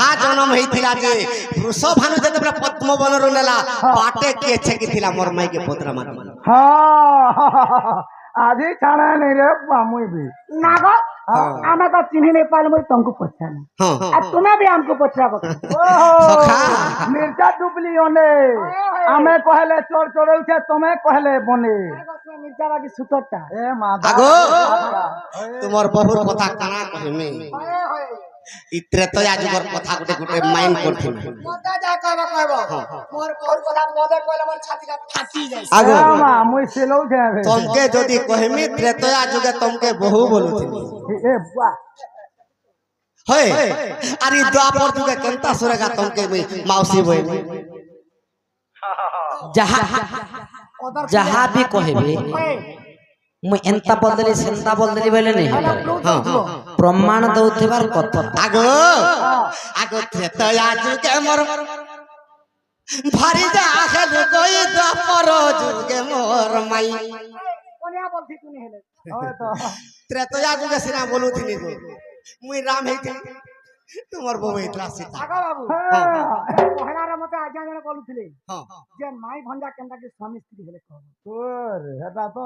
राधा जन्म होइथिला जे वृषभानु जते पद्म बनरु नेला बाटे के छेकिथिला मोर माई के पुत्र मान हां आधी छाड़ा नहीं रे मुई भी नागो आमे तो चिन्ह नहीं पाल मुई तुमको पहचान अब तुम्हें भी हमको पहचान सखा मिर्चा डुबली ओने आमे कहले चोर चोर उठे तुम्हें कहले बने मिर्चा बाकी सुतरता ए मादा आगो तुमर बहुर कथा काना कहमे इत्रे तो आजुगर कथा गुटे गुटे माइंड करथिन मता जा कहबो मोर बहुर कथा मदे कहले मोर छाती का फाटी जाय आगो मुई सेलो जे तुमके जदी कहमी त्रेतया जुगे तुमके बहु बोलुथिनी ए बा होय अरे द्वापर जुगे केनता सुरेगा तुमके मौसी बोई जहाँ भी कहबे मु एंता बदली सेंता बदली बोले नहीं प्रमाण दउथिबार कथा आगो आगो त्रेतया जुगे मोर भारी जा खेल कोई द्वापर जुगे मोर माई कोनिया बोलथि तू नहीं हेले तो त्रेतया जुगे सिना बोलुथिनी गो मुई राम हेथि तुमर बो हेतला सीता आगा बाबू पहला रे मते आज्ञा जने बोलुथिले हां जे माई भंजा केनता के स्वामी स्त्री हेले कहबो तोर हेता तो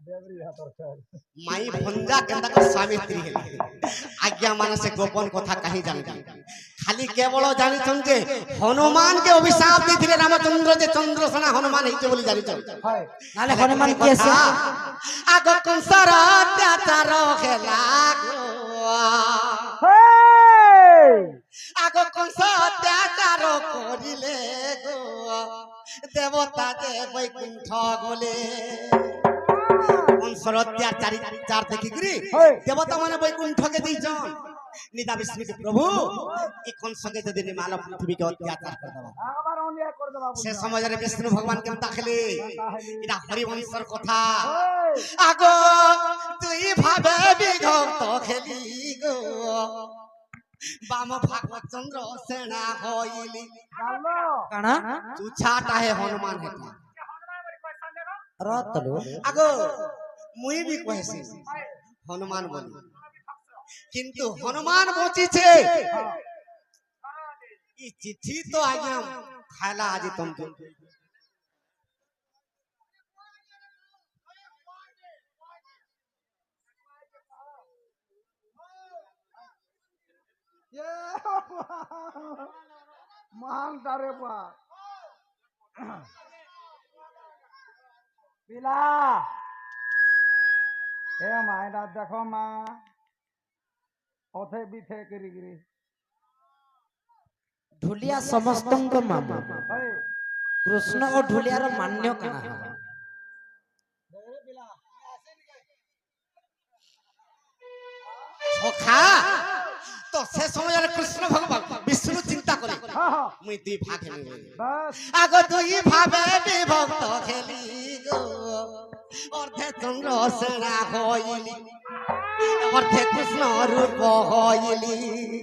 देवरी हातर सर माई भंजा केनता के स्वामी स्त्री हेले आज्ञा माने से गोपन कथा कहीं जानती खाली केवल जानि छन जे हनुमान के अभिशाप दिथिले रामचंद्र जे चंद्रसेना हनुमान हेते बोली जानि छन हाय नाले हनुमान के से आगो कंसर अत्याचार खेला हे आगो कंस अत्याचार करिले गो देवता जे वैकुंठ गले कंसर अत्याचार देखि करी देवता माने वैकुंठ के दिजन निदा विष्णु के प्रभु ई कंस के जदि निमाल पृथ्वी के अत्याचार कर दबा आगबार ओनिया कर दे बाबू से समय रे विष्णु भगवान केनता खेले इरा हरिवंशर कथा आगो तुई भाबे विभक्त खेली गो बाम भागवत चंद्र सेना होइली गालो काना तुछाटा है हनुमान हेता रतलो आगो मुई भी कहसी हनुमान बोली किंतु हनुमान बची छे ई चिट्ठी तो आज्ञा खाला आज तुमके ये महान तारे बा पिला ए मायरा देखो मां ओथे बिथे करी गिरी ढुलिया समस्तंग मामा हे कृष्ण और ढुलियार मान्य काना हवा सखा तो से समय रे कृष्ण भगवान विष्णु चिंता करे हां हां मुई दुई भाग हेले बस आगो दुई भाबे विभक्त खेली गो अर्धे चंद्र सेना होइली अर्धे कृष्ण रूप होइली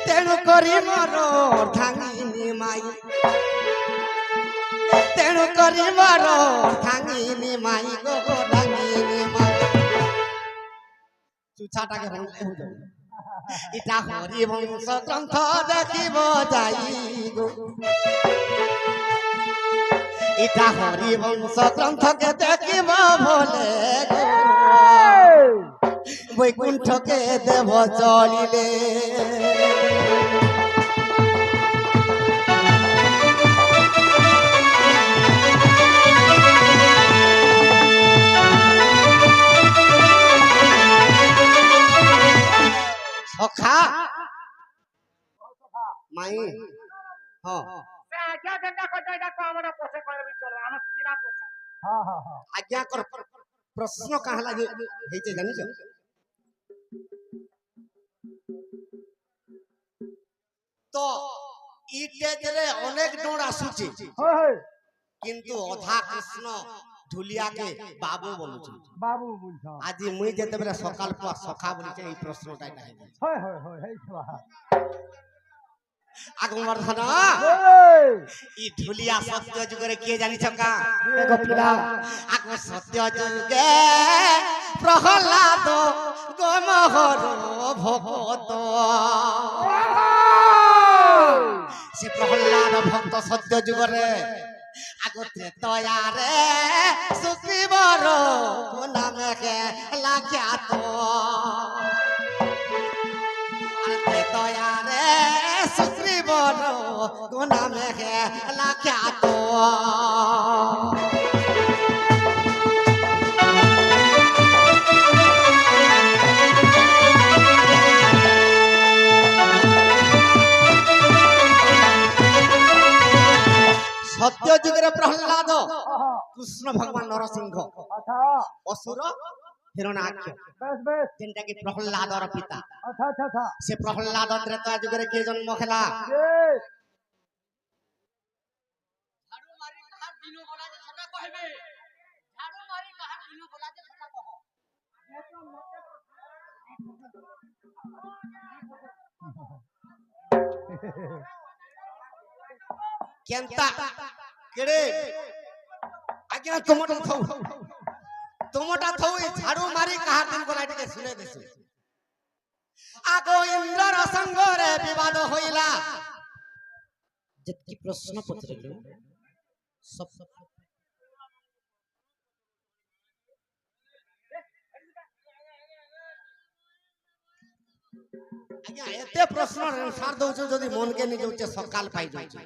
तेणु करी मोर धांगिनी माई तेणु करी मोर धांगिनी माई गो धांगिनी माई चुछाटा के हो जाऊ इटा हरि वंश ग्रंथ देखिब जाई गो इटा हरि वंश ग्रंथ के देखिब भोले गो वैकुंठ के देव चलिले सखा माई हां से आज्ञा केनता को जायदा को हमरा पोसे करे भी चलो हम बिना पैसा हां हां हां आज्ञा कर प्रश्न कहला जे हेते जानि छ तो ई तेजरे अनेक डोर आसुची होय होय किंतु अधा कृष्ण ढुलिया के बाबू बोलुची बाबू बुझा आज मुई जेते बेला सकाल पर सखा बोली छै ई प्रश्नटा नाही होय होय होय हे छवा आगमवर्धन ई ढुलिया सत्य जुगरे के जानि छका गपिला आगो सत्य जुगे प्रहलाद গমহর ভগত সে প্রহ্লাদ ভক্ত সত্য যুগরে আগতে তয়ারে সুগ্রীবর নামে লাখ্যাত আগতে তয়ারে সুগ্রীবর নামে লাখ্যাত সত্য যুগের প্রহ্লাদ কৃষ্ণ ভগবান নরসিংহ আচ্ছা অসুর হিরণ্যাক্ষ বেশ বেশ যেটা কি প্রহ্লাদর পিতা আচ্ছা আচ্ছা আচ্ছা সে প্রহ্লাদ ত্রেতা যুগের কে জন্ম খেলা এই, কেনতা কেড়ে আজ্ঞা তোমটা থৌ ঝাড়ু মারি কাহার দিন গলা টিকে শুনে দেছে আগো ইন্দ্রর সঙ্গরে বিবাদ হইলা যেতকি প্রশ্ন পত্রিল সব আজ্ঞା এতে প্রশ্ন সার দউছ যদি মনকে নি যাউছে সকাল পাই যাউছে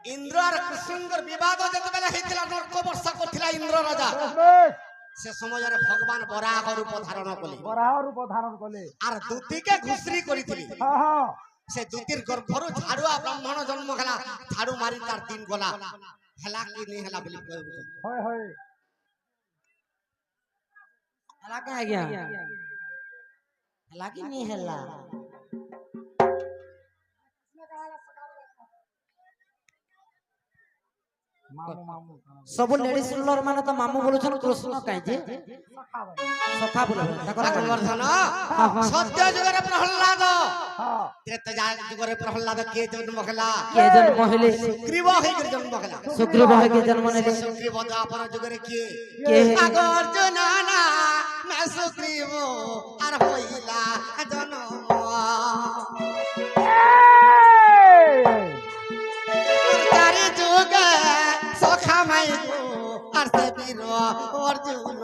ইন্দ্র আর কৃষ্ণর বিবাদ যেতবেলে হইতিলা নরক বর্ষা করছিলা ইন্দ্র রাজা বেশ বেশ সে সময়রে ভগবান বরাহ রূপ ধারণ কলে বরাহ রূপ ধারণ কলে আর দূতিকে ঘুষরি করিছিলি হ্যাঁ হ্যাঁ সে দূতির গর্ভরু ঝাড়ুয়া ব্রাহ্মণ জন্ম খেলা ঝাড়ু মারি তার দিন গলা হেলা কি নি হেলা বলি কইবো হয় হয় হেলা কে আজ্ঞা হেলা কি নি হেলা মামু মামু ସବୁ ଲେଡିଜ ରୁଲର ମାନେ ତ ମାମୁ ବୋଲୁଛନ୍ କୃଷ୍ଣ କାଇଁ ଯେ ସଖା ବୋଲେ ତାଙ୍କର কনবর্ধন সত্য যুগের প্রহ্লাদ হ্যাঁ ত্রেতা যুগের প্রহ্লাদ কে জন্ম খেলা কে জন্ম হইলে গ্রীব হইকে জন্ম খেলা সুগ্রীব হইকে জন্ম নেলে সুগ্রীব দ্বাপর যুগের কে কে আগ অর্জুন না মে সুগ্রীব আর হইলা জন্ম চারি যুগে সখা মাই আর সে বীর অর্জুন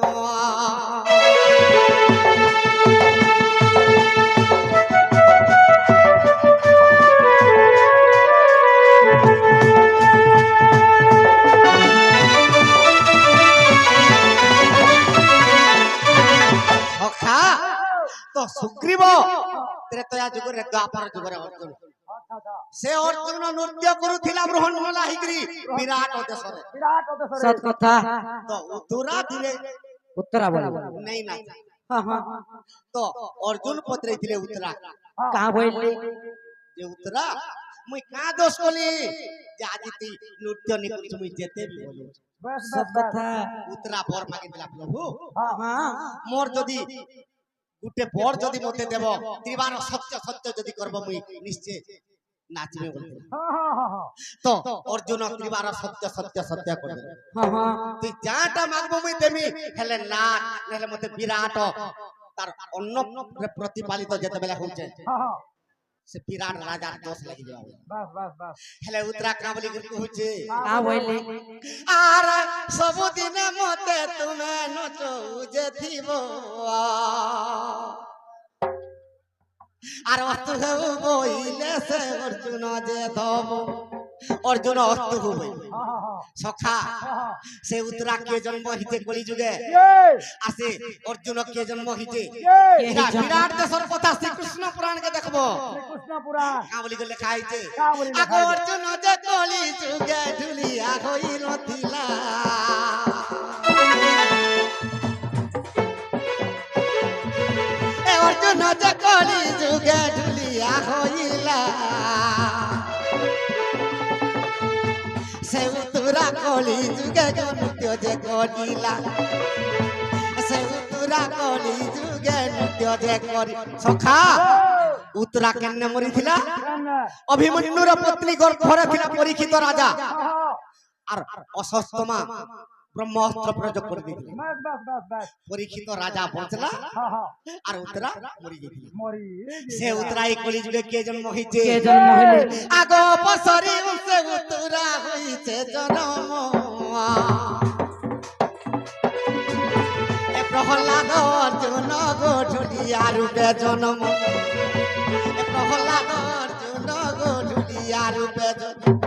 সখা তো সুগ্রীব ত্রেতয়া যুগরে দ্বাপর যুগরে অর্জুন আচ্ছা আচ্ছা সে অর্জুন নৃত্য করুথিলা ব্রহ্মলা হিগরি বিরাট দেশরে বিরাট দেশরে সত কথা তো উত্তরা দিলে উত্তরা বলে নেই না হ্যাঁ হ্যাঁ তো অর্জুন পত্রে দিলে উত্তরা কা বইলে যে উত্তরা মুই কা দোষ কলি যে আজি তুই নৃত্য নি করিস মুই যেতে বি বলি বেশ সত বেশ কথা উত্তরা বর মাগি দিলা প্রভু হ্যাঁ হ্যাঁ মোর যদি গুটে বর যদি মতে দেব ত্রিবার সত্য সত্য যদি করব মুই নিশ্চয় নাচবে বলি হ্যাঁ হ্যাঁ হ্যাঁ তো অর্জুন ত্রিবার সত্য সত্য সত্য করবে হ্যাঁ হ্যাঁ তুই যাটা মাগবো মুই দেমি হেলে না নেলে মতে বিরাট তার অন্য প্রতিপালিত যেতেবেলে হচ্ছে হ্যাঁ সে বিরাট রাজার দোষ লাগি যাবে বাস বাস বাস হেলে উত্তরা কা বলি কইছে কা বইলে আর সবদিনে মতে তুমি নচৌ যে থিব আর অস্তু হেউ বইলে সে অর্জুন যে ধব অর্জুন অস্তু হবে হ্যাঁ হ্যাঁ সখা হ্যাঁ সে উত্তরা কে জন্ম হিতে কলি যুগে এই আসে অর্জুন কে জন্ম হিতে এই এটা বিরাট দেশর কথা শ্রীকৃষ্ণ পুরাণকে দেখবো কৃষ্ণ পুরাণ কাবলি গলে লেখা হইছে কাবলি লেখা আগো হইছে। অর্জুন যে কলি যুগে ঢুলিয়া হইল দিলা এ অর্জুন যে কলি যুগে ঢুলিয়া হইলা সে উত্তরা কলি যুগে নৃত্য যে করিলা সে উত্তরা কলি যুগে নৃত্য যে করি সখা উত্তরা কেন মরিছিলা অভিমন্যুর পত্নী ঘরে ছিল পরীক্ষিত রাজা আর অশ্বত্থামা ব্রহ্মাস্ত্র প্রয়োগ করে দিয়েছিল পরীক্ষিত রাজা বঞ্চলা আর উত্তরা মরি গেছিল সে উত্তরা এই কলি যুগে কে জন্ম হইছে আগ বছরে সে উত্তরা হইছে জন্ম এ প্রহ্লাদ অর্জুন গঠুলিয়া রূপে জন্ম এ প্রহ্লাদ অর্জুন গঠুলিয়া রূপে জন্ম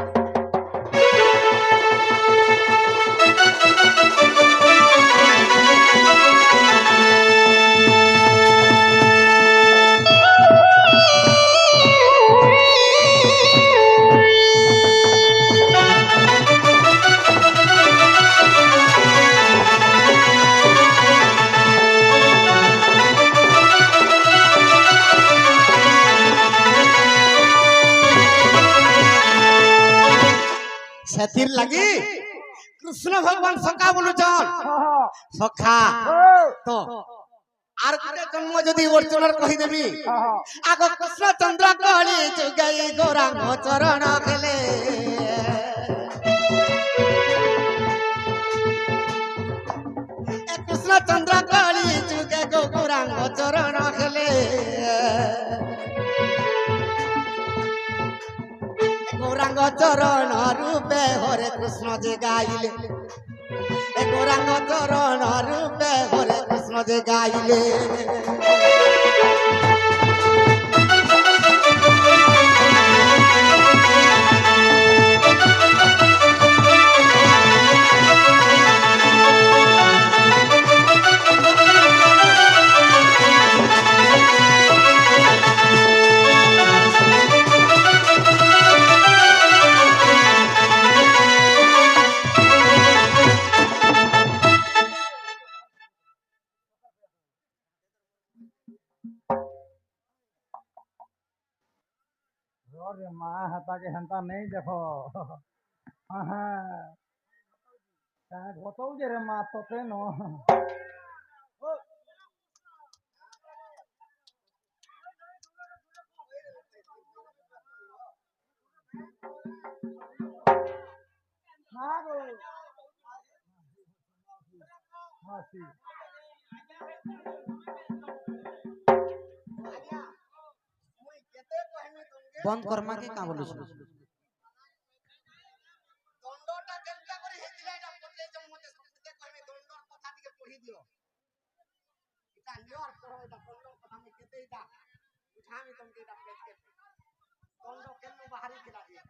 সেতির লাগি কৃষ্ণ ভগবান সখা বলুছন সখা তো আর গোটে জন্ম যদি অর্জুনর কহি দেবি আগ কৃষ্ণ চন্দ্র কলি যুগাই গৌরাঙ্গ চরণ খেলে কৃষ্ণ চন্দ্র কলি যুগে গৌরাঙ্গ চরণ খেলে গৌরাঙ্গ চরণ রূপে হরে কৃষ্ণ যে গাইলে গৌরাঙ্গ চরণ রূপে হরে কৃষ্ণ যে গাইলে अरे माँ हता के हंता नहीं देखो बताऊ जे रे माँ तो तेनो मासी বন্ধ কর্মা কে কা বলছ দণ্ডটা কেনটা করে হেছিল এটা পড়লে জন্মতে সত্যতে কইবে দণ্ডর কথা দিকে পড়ি দিও এটা নিয়র করো এটা দণ্ডর কথা আমি কেতে এটা উঠামি তুমি এটা প্লেট দণ্ড কেন বাহারি দিলা দিয়া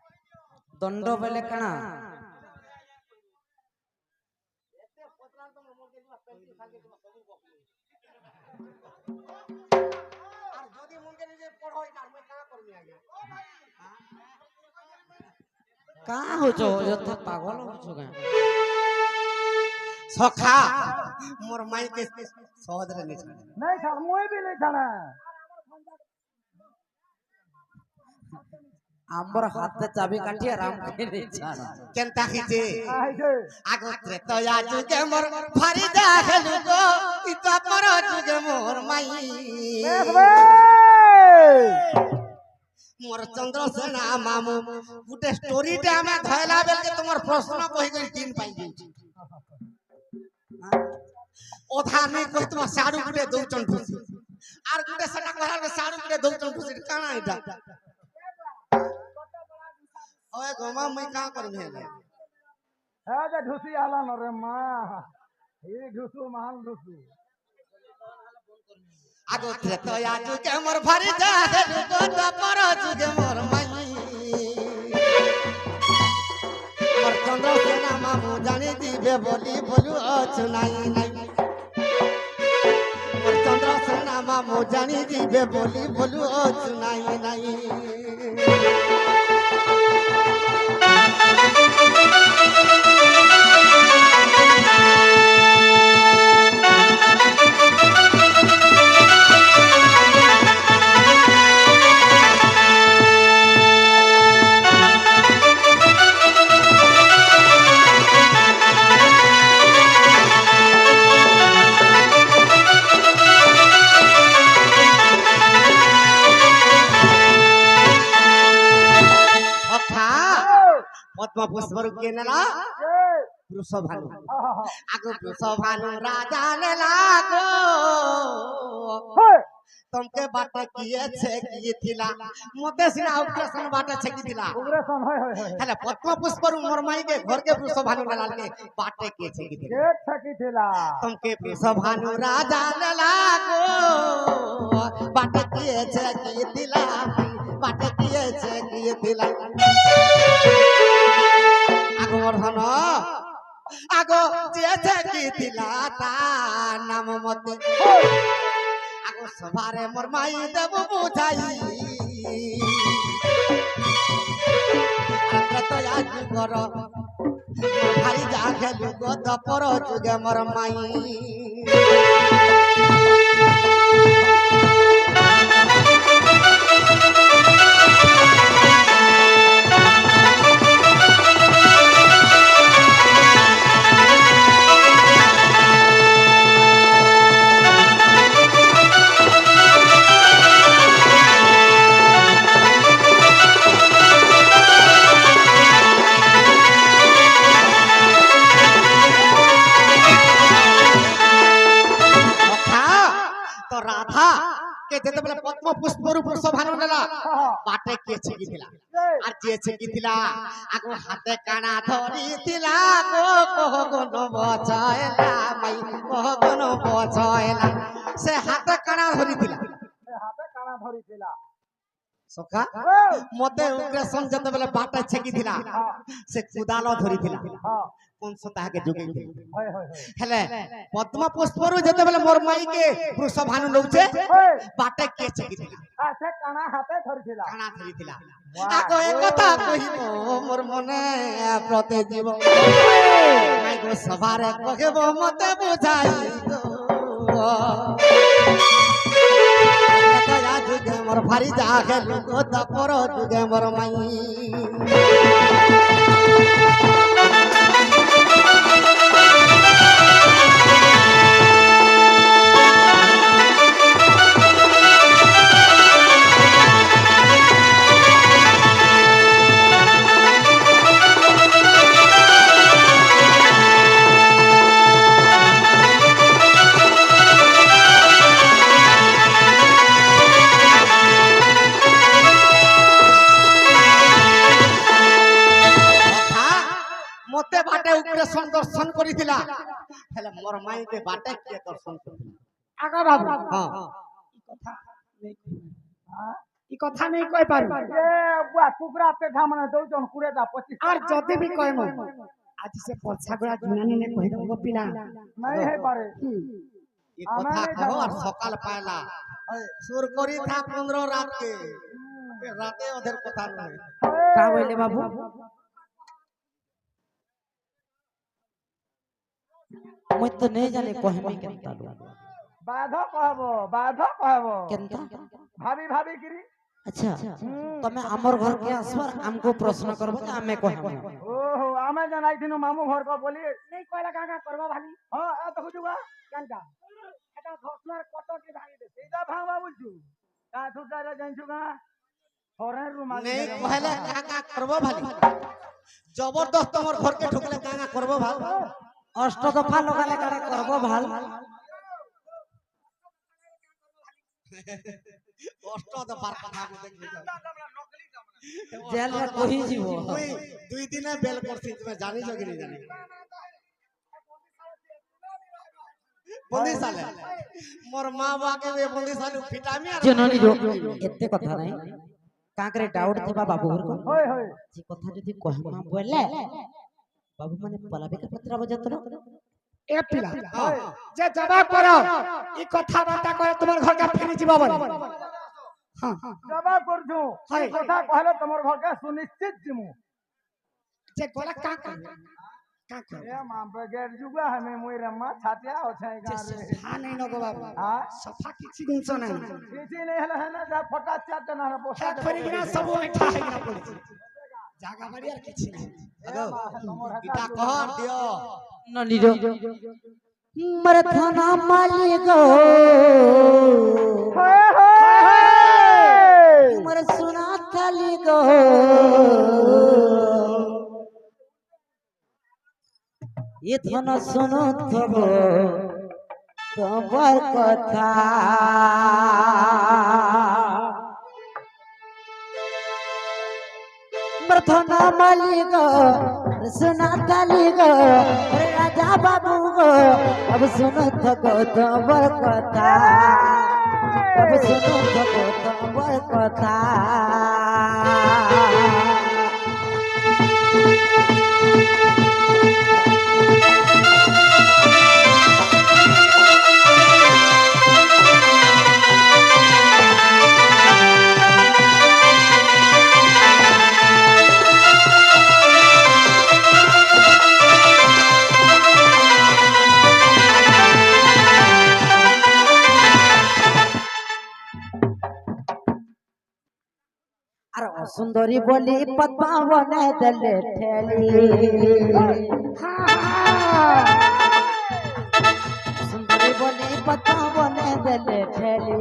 দণ্ড বেলে কানা এতে পতলা তো মোর কে দিবা পেন্টি খালি দিবা সবু বকলি আর যদি মনকে নিজে পড়ো এটা আমি কা করমি আগে কা হছো যতে পাগল হছো কা সখা মোর মাই के সহদরে নি नहीं था मुई भी नहीं था ना আমার হাতে চাবি কাটি আরাম করে দিছার কেনতা খিছে आइसे আগত্রে তো আজুকে মোর ভারি দেখালু গো ইতা পর যুগে মোর মাই মোর চন্দ্রসেনা মামু গুটে স্টোরিতে আমি ধয়লা বেলকে তোমার প্রশ্ন কই গই তিন পাই যাଉଛି ওথা নেই কই তোমার সাড়ু গুটে দউচন ঠুসি আর গুটে সেটা কইলা সাড়ু গুটে দউচন ঠুসি কানা এটা ওই গোমা মই কা করবি হেলে है जे ढुसी आला न रे माँ ये ढुसू महान ढुसू আগত্রে তো আজুকে মোর ভারি দেখালু গো ইতা পর যুগে মোর মাই মোর চন্দ্রসেনা মামু জানি দিবে বলি বলু অছু নাই নাই মোর চন্দ্রসেনা মামু জানি দিবে বলি বলু অছু নাই নাই পদ্ম পুষ্পর কে নেলা বৃষভানু আগো বৃষভানু রাজা নেলা গো तुमके बाटे किए छे की थिला मोते सिना ऑपरेशन बाटे छे की थिला उग्रसन होय हेले पद्म पुष्पर मोरमाई के घर के वृषभानु लाल के बाटे किए छे की थिला के छकी थिला तुमके वृषभानु राजा नेला गो बाटे किए छे की थिला बाटे किए छे की थिला आगो वर्धन आगो जे छे की थिला ता नाम मते आगो सभारे मोर माई देव बुझाई तो आज कर भारी जा खेलु गद पर जुगे मोर माई पद्म पुष्प वृषभानु नेला बाटे के छेकी थिला आर जे छेकी थिला आगो हाथे काना धरी थिला गो कोहगन बचाएला माई कोहगन बचाएला से हाथे काना धरी थिला सखा मते उग्रसन जते बेले बाटे छेकी थिला से कुदालो धरी थिला कोन सता के जुगे हेले पद्म पुष्परु जते बेले मोर माई के वृषभानु लौचे बाटे के छेकी थिला से काना हाथे धरि थिला आको एक कथा कहिबो मोर मने प्रते जीव माई गो सभारे कहबो मते बुझाई गो कया जुगे मोर भारी जा गेलु गो दपर जुगे मोर माई दर्शन करिथिला हेले मोर माई के बाटे के दर्शन करिथिला आगा बाबू हां ई कथा नहीं कह पारू ए बुआ कुकरा पेठा मने दउ जन कुरेटा 25 और जदी भी कहमो आज से पछागुड़ा जुनानी ने कहि दबो पिला नहीं है पारे ई कथा कहो और सकाल पायला सुर करी था 15 रात के राते अधर कथा नहीं का बोले बाबू मैं तो नहीं जाने कहमी केनता बाधो कहबो केनता भाभी भाभी गिरी अच्छा तमे हमर घर के आसवर हमको प्रश्न करबो त हमें कहमी ओहो आमे जनाई दिनो मामू घर को बोली नहीं कहला काका करबा भाली हां आ तो जुगा कांटा एटा घोसलार कटो के भागी दे सीधा भांगवा बुझू का सुतारा जंजुगा फौरन रुमाल नहीं कहले काका करबो भाली जबरदस्त हमर घर के ठुकले काका करबो भाल अष्ट दफा लगाले करे करबो भाल अष्ट दफा कथा को देख जेल रे कोही जीवो दुई दिन बेल करथि तुमे जानि जो कि नहीं जानि बंदी साले मोर मां बा के वे बंदी साले विटामिन जननी रो एते कथा नहीं काकरे डाउट थबा बाबू घर को होय होय जी कथा जदी कहमा बोले बाबू माने पलाबे के पत्रा बजतरो ए पिला जे जवाब करो ई कथा बाता करे तुम्हार घर का फेनी जीवा बन हां जवाब करजू ई कथा कहले तमर घर के सुनिश्चित जिमु जे गोला का ए मां बगैर जुगा हमें मोई रमा छातिया हो छाई गा रे हां नहीं नो गो बाबू हां सफा किछि दिन सो नहीं किछि नहीं हला है ना जा फटा चाट ना बोसा फेरी गिरा सब बैठा है ना पड़ी जागा बढ़िया किछि नहीं अगो इटा कहर दियो ननी रो मरथना माली गो हाय हाय मर सुना खाली गो এ ধন শুনো তব তোমার কথা ধন মালিক সোনা কালিক রাজা বাবু গো अब सुनो थको তোমার কথা अब सुनो थको তোমার কথা আর সুন্দরী বলি পদ্মা বনে দিলে ঠেলি সুন্দরী বলি পদ্মা বনে দিলে ঠেলি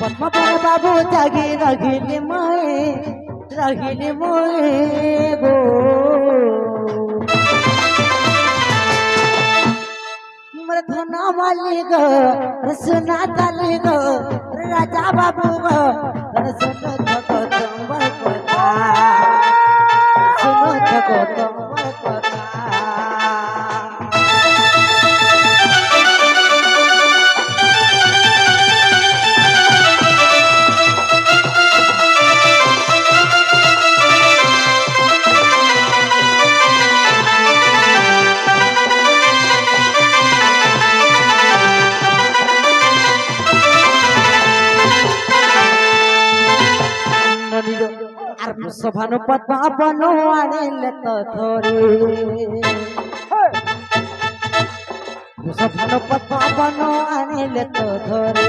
পদ্মা পরে বাবু জাগি রহিলি মই গো ধন মালিক সোনা কালিক রাজা বাবু গো শুনো থাকো তোমার কথা শুনো থাকো তোমার কথা আর সভানু পদ্মা বনু আনিলে তো ধরে সভানু পদ্মা বনু আনিলে তো ধরে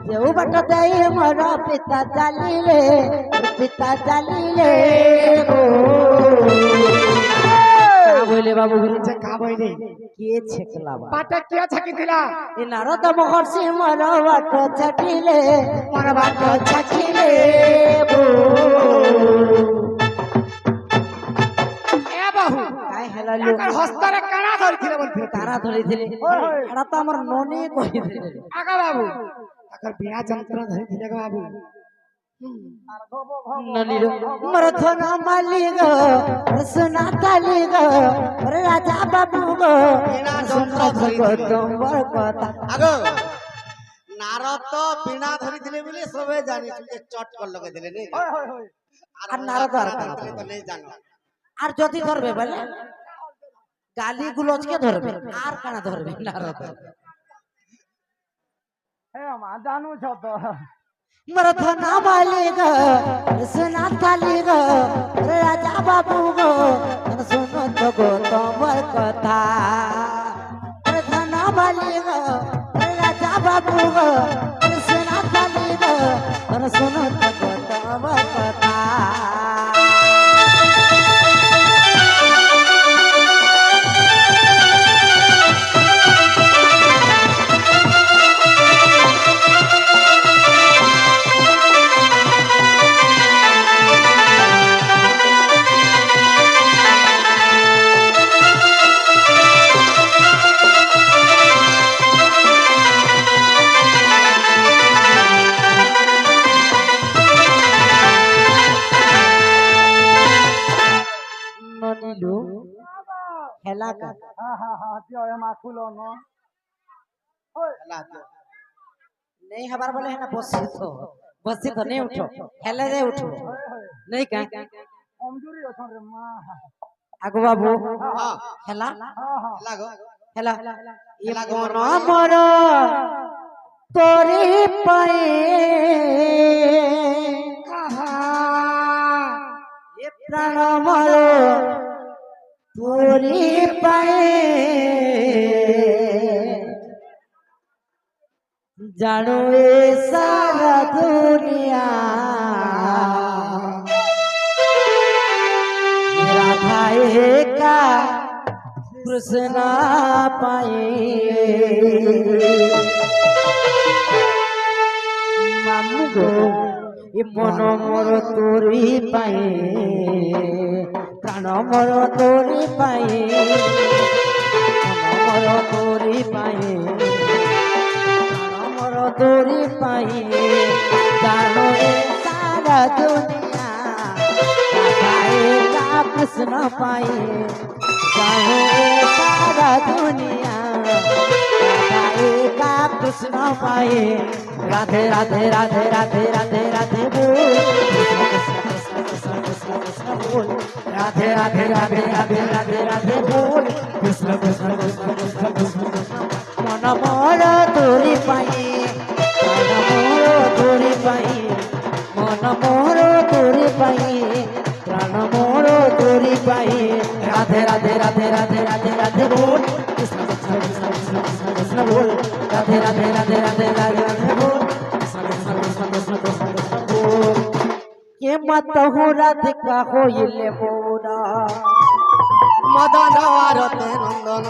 যেও বাট দেই মোর পিতা চালিলে গো বলে বাবু যে কাবইলে কে ছেকলা পাটা কে ছাকি দিলা এ নারদ মহর্ষি মোর বাট ছাটিলে মোর বাট ছাকিলে এ বাহু কাই হেলালু এकर হস্তরে কানা ধরিছিলে বলতে তারা ধরিছিলে এরা তো আমার ননি কইছিলে আগা বাবু এकर বিনা যন্ত্র ধরিছিলে গো বাবু নলির মোর ধন মালিক সোনা কালিক রাজা বাবু গো শুনো থাকো তোমার কথা আগো নারদ তো বিনা ধরি দিলে বলে সবে জানি যে চট কর লগে দিলে নেই আর নারদ আর ধরে দিলে তো নেই জানো আর যদি ধরবে বলে গালি গুলোজকে ধরবে আর কানা ধরবে নারদ હે માં જાણું છો તો মোর ধন মালিক সোনা কালিক রাজা বাবু গো শুনো থাকো তোমার কথা ধন মালিক রাজা বাবু গো সোনা কালিক শুনো থাকো তোমার কথা ননিলু খেলা কর હા હા હા ત્યો એમાં ખુલો નો नहीं हमार बोले है ना बसी तो नहीं उठो खेले दे उठो नहीं का કમજોરી અછો રે માં आगो बाबू हां खेला હા હા लागो खेला ये खेला कोन गो। मोर तोरी पाए ये प्राण मोर तोरी पाए जानो ये सारा दुनिया राधा का कृष्ण पाए मामू गो এ মন মোর তোরি পায়ে প্রাণ মোর তোরি পায়ে মন মোর তোরি পায়ে প্রাণ মোর তোরি পায়ে জানো রে সারা দুনিয়া का कृष्ण पाए जानो रे सारा दुनिया का कृष्ण पाए राधे राधे राधे राधे राधे राधे बोल कृष्ण कृष्ण कृष्ण बोल राधे राधे राधे राधे राधे राधे बोल कृष्ण कृष्ण कृष्ण कृष्ण कृष्ण मन मोर तोरी पाए मन मोर तोरी पाए मन मोर तोरी पाए प्राण मोर तोरी पाए राधे राधे राधे राधे राधे राधे बोल कृष्ण कृष्ण कृष्ण कृष्ण कृष्ण कृष्ण बोल राधे राधे राधे राधे राधे राधे बोल कृष्ण कृष्ण कृष्ण कृष्ण कृष्ण कृष्ण बोल के मत हो राधिका होइले मोरा মদন আরতে নন্দন